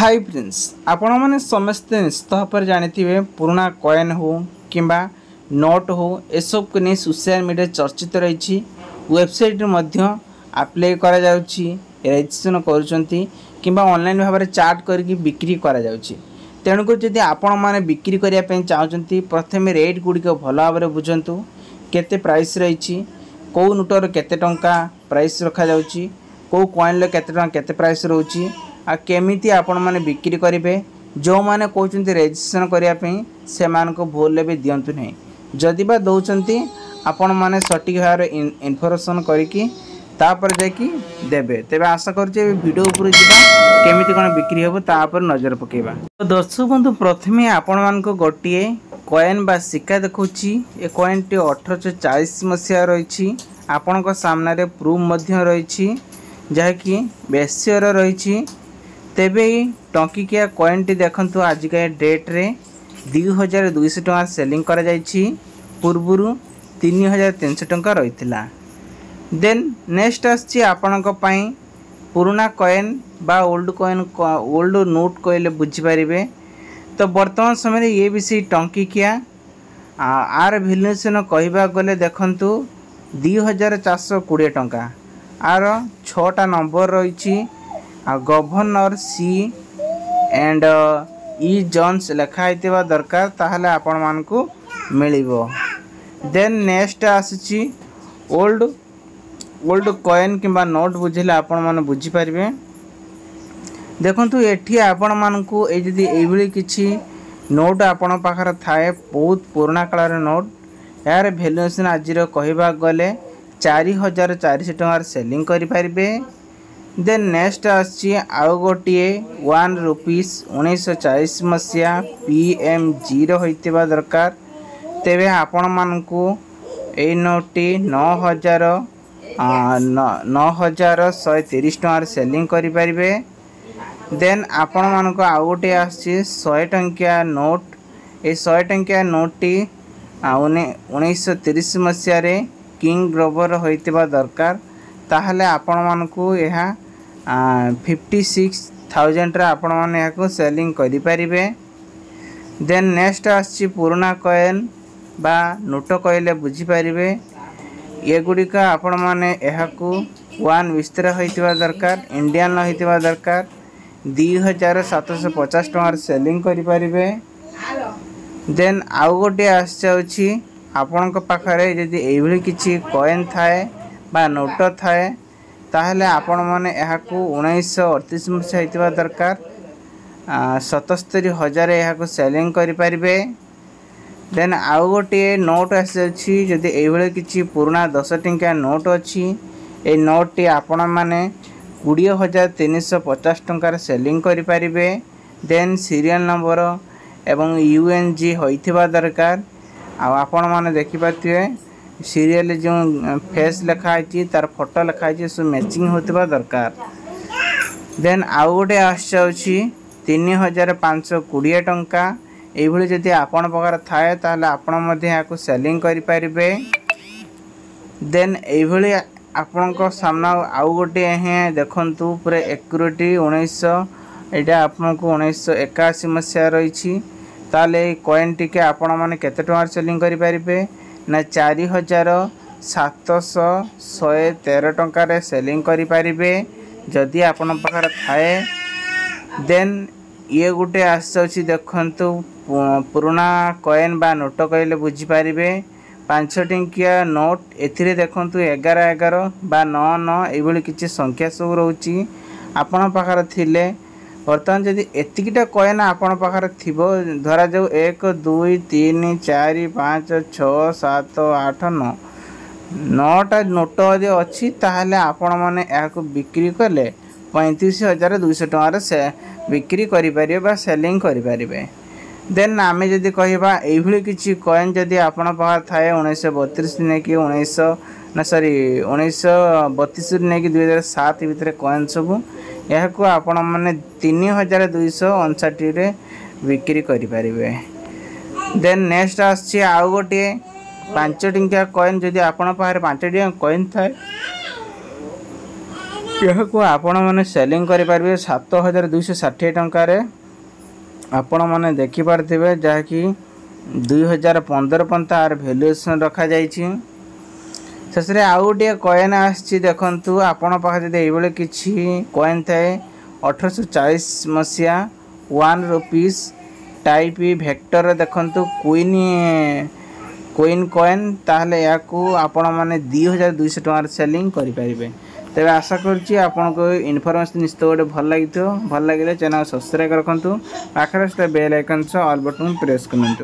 Hi friends आपण मैंने समस्ते निश्चित भाव में जानी पुराना कॉइन हो कि नोट हो यह सब को नहीं सोशल मीडिया चर्चित रही वेबसाइट अप्लाई करा रजिस्ट्रेशन कर ऑनलाइन भाव में चार्ट करके बिक्री करा तेणुक जदि आपण मैंने बिक्री करने चाहते प्रथम रेट गुड़िक भल भाव में बुझंतु केते प्राइस रही कौ नोटर केते टंका प्राइस रखा जाउची कौ कॉइन केते टंका केते प्राइस रोची आ केमिति आपण माने बिक्री करेंगे जो मैंने कहते रजिस्ट्रेशन करने से भूल भी दिंतु नहीं जदि बा दौरान आपण मैंने सटीक भाव इनफर्मेशन करके जाकि देवे तेज आशा करें वीडियो उपर जावा केमिति कौन बिक्री हे तापर नजर पकेबा। तो दर्शक बंधु प्रथमे आपण मान गोटे कॉइन बा सिक्का देखुची ए कॉइन टी 1840 मसीहा रही आपण सामने प्रूफ रही जहाँकि बेसियर रही तेबे टंकिकिया कॉइन टी देखंतु आजिका डेट रे 2200 टଙ୍କା सेलिंग करा जायछि पूर्वरु 3300 टଙ୍କା रहितला। देन नेक्स्ट आछि आपनक पई पुराना कॉइन बा ओल्ड नोट कहले बुझी पारिबे। तो वर्तमान समय ये विषय टंकिकिया आर वैल्यूएशन कहबा गले देखंतु 2420 टଙ୍କା आर 6टा नंबर रही governor C and E Johns लिखाई दरकार ताहले आपण मानकु मिलिबो। देन नेक्स्ट आसी ओल्ड कॉइन किंबा नोट बुझिले आपण माने बुझी पारिबे। देखंतु एठी आपण मानकु ए जदी एभली किछि नोट आपण पाखर थाए बहुत पुराना कालर नोट यार वैल्यूएशन आजिर कहबा गले 4400 टंकार सेलिंग करि पारिबे। देन नेक्स्ट आछि आउ गोटे 1 रुपीस 1940 मसीहा PM0 होइतिबा दरकार तेबे आपण मानकु ए नोटी 9130 टंकार सेलिंग करि पारिबे। देन आपण मानकु आउ गोटे आछि 100 टंकिया नोट ए 100 टंकिया नोटी 1930 मसीहा रे किंग ग्रोवर होइतिबा दरकार ताहले आपण मानकु यह 56,000 रे आपण माने याको सेलिंग करि पारिबे। देन नेक्स्ट आछि पुराना कॉइन बा नोट कहले बुझी पारिबे ये गुडिका आपण माने याको 1 विस्तार होइतिबा दरकार इंडियन होइतिबा दरकार 2750 टंकार सेलिंग करि पारिबे। देन आउ गोटे आछि आपण पाखरे जदि एभली किछि कॉइन थाए बा नोट थाए ताहले आपण माने याको 1938 मसीहा होइतिबा दरकार 77,000 याको सेलिंग करि पारिबे। देन आउ गोटे नोट आछि जदि एभली किछि पुराना 10 टंकिया नोट अछि ए नोट टी आपण माने 20,350 टंकार सेलिंग करि पारिबे। देन सीरियल नंबर एवं UNG होइतिबा दरकार आपण माने देखि पाथिबे सीरियल जो फेस लिखाई तार फोटो लिखाई सब मैचिंग होतिबा दरकार। देन आउ गोटे आछि 3520 टंका एभली जदि आपण पगार थाए ताहले आपण मध्ये याको सेलिंग करि पारिबे। देन एभली आपनको सामना आउ गोटे हे देखंतु पूरा एक्यूरेटी 1900 एटा आपनको 1981 मसीहा रही ताले कॉइन टिके आपण माने केते टंका सेलिंग करि पारिबे ना 4713 टंका रे सेलिंग करि पारिबे जदि आपण पाखर थाए। देन ये गुटे आछि देखंतु पुराना कॉइन बा नोट कहले बुझी पारिबे 5 टंकिया नोट एथिरे देखंतु 1111 बा 99 एभली किछि संख्या सब रहउची आपण पाखर थिले वर्तमान जदि एतिकिटा कॉइन आपण पाखर थिबो धरा जाऊ 1 2 3 4 5 6 7 8 9 9टा नोट यदि अच्छी ताहले आपण माने याको बिक्री कले 35,200 टंकार से बिक्री करि पारिबे बा सेलिंग करि पारिबे। देन आमे जदि कहबा एभली किछि कॉइन जदि आपण पाखर थाए 1932 ने कि 1932 ने कि 2007 भितर कॉइन सब याको आपण माने 3259 रे बिक्री करि पारिबे। देन नेक्स्ट आछि आउ गोटे 5 टंकिया कॉइन जदि आपण पाखर 5 टंकिया कॉइन थाए यह को आपण माने सेलिंग करि पारबे 7260 टंका रे। आपण माने देखि पारथिबे जहाँकि 2015 पर्यंत आर वैल्यूएशन रखा जाइछि। शेषे आउ गोटे कॉइन आछि देखंतु आपण पाखे जदि एबले किछि कॉइन थाए 1840 मसिया 1 रुपीस टाइप वेक्टर देखंतु क्वीन कॉइन ताहले याकू आपण माने 2200 टंका सेलिंग करि परिबे। तेबे आशा करछि आपन को इन्फॉर्मेशन निश्चित गोटे भल लागितो। भल लागिले चैनल सब्सक्राइब रखंतु। पाखरे बेल आइकन से ऑल बटन प्रेस करंतु।